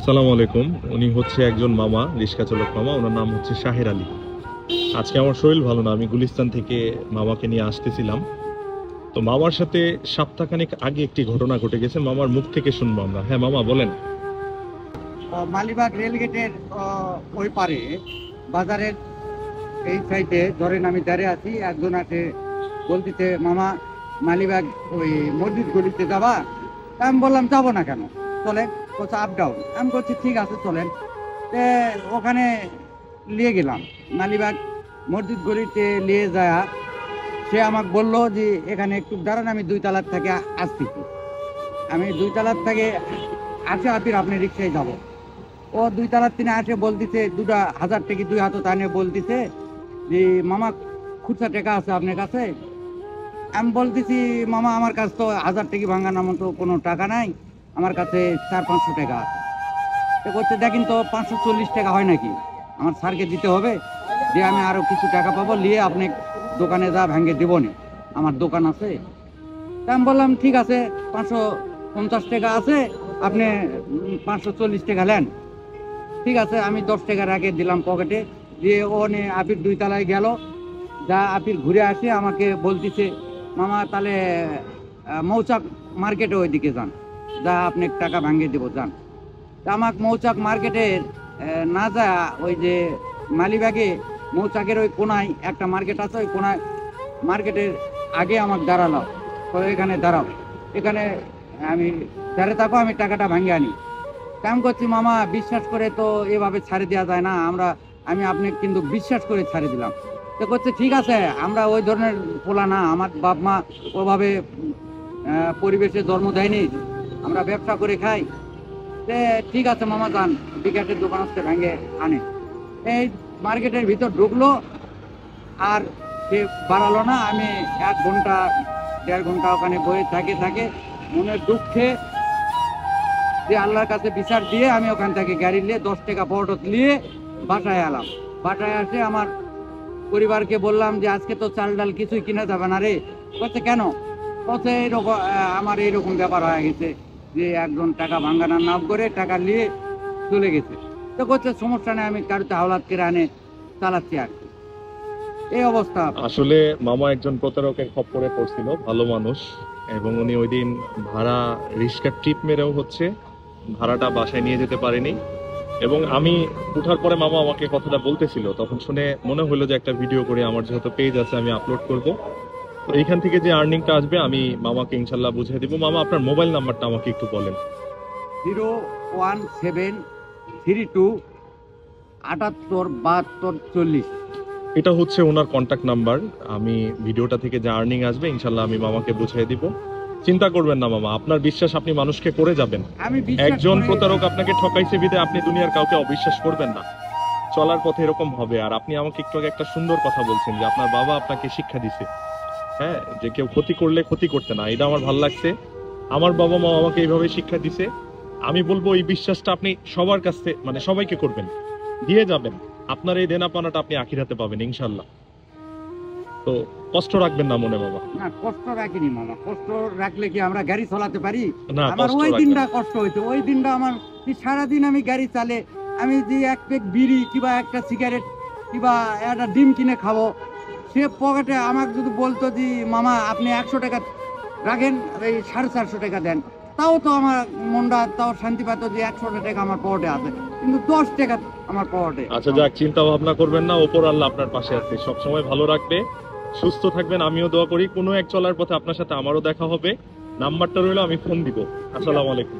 সালাম আলাইকুম। উনি হচ্ছে একজন মামা, রিক্সা চালক মামা। ওনার নাম হচ্ছে শাহের আলী। আজকে আমার শরীর ভালো না, আমি গুলিস্তান থেকে মামাকে নিয়ে আসতেছিলাম। তো মামার সাথে সপ্তাহখানেক আগে একটি ঘটনা ঘটে গেছে, মামার মুখ থেকে শুনবো আমরা। হ্যাঁ মামা বলেন। মালিবাগ রেলগেটের ওই পারে বাজারের এই সাইডে ধরেন আমি দাঁড়িয়ে আছি, একজন আছে বলতেছে মামা মালিবাগ ওই মসজিদ গলিতে যাবা। আমি বললাম যাবো না কেন, চলেন। বলছে আপ ডাউন। আমি বলছি ঠিক আছে চলেন। ওখানে নিয়ে গেলাম, মালিবাগ মসজিদ গলিতে নিয়ে যায়। সে আমাকে বললো যে এখানে একটু দাঁড়ান, আমি 2 তলার থেকে আসতেছি। আমি 2 তলার থেকে আসে আপির আপনি রিক্সায় যাবো। ও 2 তলার তিনে আসে বলতেছে 2,000 টাকা 2 হাতে টানে বলতেছে যে মামা খুচরা টাকা আছে আপনার কাছে? আমি বলতেছি মামা আমার কাছে তো 1000 টাকা ভাঙানোর মতো কোনো টাকা নাই, আমার কাছে 400-500 টাকা আছে। তো বলছে দেখেন তো 540 টাকা হয় নাকি, আমার স্যারকে দিতে হবে, যে আমি আরও কিছু টাকা পাবো, নিয়ে আপনি দোকানে যা ভেঙে দেবো না, আমার দোকান আছে। তা আমি বললাম ঠিক আছে 550 টাকা আছে, আপনি 540 টাকা নেন। ঠিক আছে, আমি 10 টাকা রেখে দিলাম পকেটে। দিয়ে ও নিয়ে আপির 2 তলায় গেল। যা আপির ঘুরে আসে আমাকে বলতেছে মামা তাহলে মৌচাক মার্কেটে ওইদিকে যান, যা আপনি টাকা ভাঙিয়ে দেবো যান। তা আমাকে মৌচাক মার্কেটের না যা ওই যে মালিবাগে মৌচাকের ওই কোনায় একটা মার্কেট আছে, ওই কোনায় মার্কেটের আগে আমাকে দাঁড়ালো। তো এখানে দাঁড়াও, এখানে আমি দাঁড়িয়ে থাকো, আমি টাকাটা ভাঙিয়ে আনি। কাম করছি মামা বিশ্বাস করে তো এভাবে ছাড়ে দেওয়া যায় না, আমি আপনি কিন্তু বিশ্বাস করে ছাড়ে দিলাম। তো করছে ঠিক আছে, আমরা ওই ধরনের পোলা না, আমার বাপ মা ওভাবে পরিবেশে জন্ম দেয়নি, আমরা ব্যবসা করে খাই। ঠিক আছে মামা যান, বিকাশের দোকান আসতে ভেঙে আনে। এই মার্কেটের ভিতর ঢুকলো, আর সে বাড়ালো না। আমি 1 ঘন্টা 1.5 ঘন্টা ওখানে বয়ে থাকে মনের দুঃখে যে আল্লাহর কাছে বিচার দিয়ে আমি ওখান থেকে গাড়ি নিয়ে 10 টাকা বড় নিয়ে বাসায় এলাম। বাসায় আসে আমার পরিবারকে বললাম যে আজকে তো চাল ডাল কিছুই কিনা যাবে না রে। বলছে কেন? বলছে এইরকম আমার এইরকম ব্যাপার হয়ে গেছে যে একজন টাকা ভাঙানোর নাম করে টাকা নিয়ে চলে গেছে। তো বলছে সমস্যা নেই, আমি কারোতে হাওলাত করে আনে চালাচ্ছি আর কি। এই অবস্থা। আসলে মামা একজন প্রতারকের খপ্পরে পড়ছিল, ভালো মানুষ, এবং উনি ওই দিন ভাড়া রিক্সা ট্রিপ মেরেও হচ্ছে ভাড়াটা বাসায় নিয়ে যেতে পারেনি। এবং আমি উঠার পরে মামা আমাকে কথাটা বলতেছিল, তখন শুনে মনে হলো যে একটা ভিডিও করে আমার যেহেতু পেজ আছে আমি আপলোড করব। তো এইখান থেকে যে আর্নিংটা আসবে আমি মামাকে ইনশাল্লাহ বুঝিয়ে দিব। মামা আপনার মোবাইল নাম্বারটা আমাকে একটু বলেন। 01732 78 72 40। এটা হচ্ছে ওনার কন্ট্যাক্ট নাম্বার। আমি ভিডিওটা থেকে যে আর্নিং আসবে ইনশাল্লাহ আমি মামাকে বুঝিয়ে দিব। চিন্তা করবেন না মামা, আপনার বিশ্বাস আপনি মানুষকে করে যাবেন। একজন প্রতারক আপনাকে ঠকাইছে বিদে আপনি দুনিয়ার কাউকে অবিশ্বাস করবেন না। চলার পথে এরকম হবে। আর আপনি আমাকে একটু আগে একটা সুন্দর কথা বলছেন যে আপনার বাবা আপনাকে শিক্ষা দিছে, হ্যাঁ, যে কেউ ক্ষতি করলে ক্ষতি করতে না। এটা আমার ভালো লাগছে। আমার বাবা মা আমাকে এইভাবে শিক্ষা দিছে। আমি বলবো এই বিশ্বাসটা আপনি সবার কাছে মানে সবাইকে করবেন, দিয়ে যাবেন। আপনার এই দেনা পাওনাটা আপনি আখিরাতে পাবেন ইনশাল্লাহ। তো কষ্ট রাখবেন না মনে বাবা। না কষ্ট রাখিনি মামা, কষ্ট রাখলে কি আমরা গাড়ি চালাতে পারি? না, আমার ওই দিনটা কষ্ট হয়েছে। ওই দিনটা আমার সারাদিন আমি গাড়ি চালে, আমি যে 1 প্যাক বিড়ি কিংবা একটা সিগারেট কিংবা একটা ডিম কিনে খাবো, সে পকেটে আমাকে যদি বলতো যে মামা আপনি 100 টাকা রাখেন, এই 450 টাকা দেন, তাও তো আমার মনটা তাও শান্তি পেত যে 100 টাকা আমার পকেটে আছে, কিন্তু 10 টাকা আমার পকেটে। আচ্ছা যাক, চিন্তা ভাবনা করবেন না, ওপর আল্লাহ আপনার পাশে আছে, সবসময় ভালো রাখবে, সুস্থ থাকবেন। আমিও দোয়া করি কোনো এক চলার পথে আপনার সাথে আমারও দেখা হবে। নাম্বারটা রইলো, আমি ফোন দিব। আসসালামু আলাইকুম।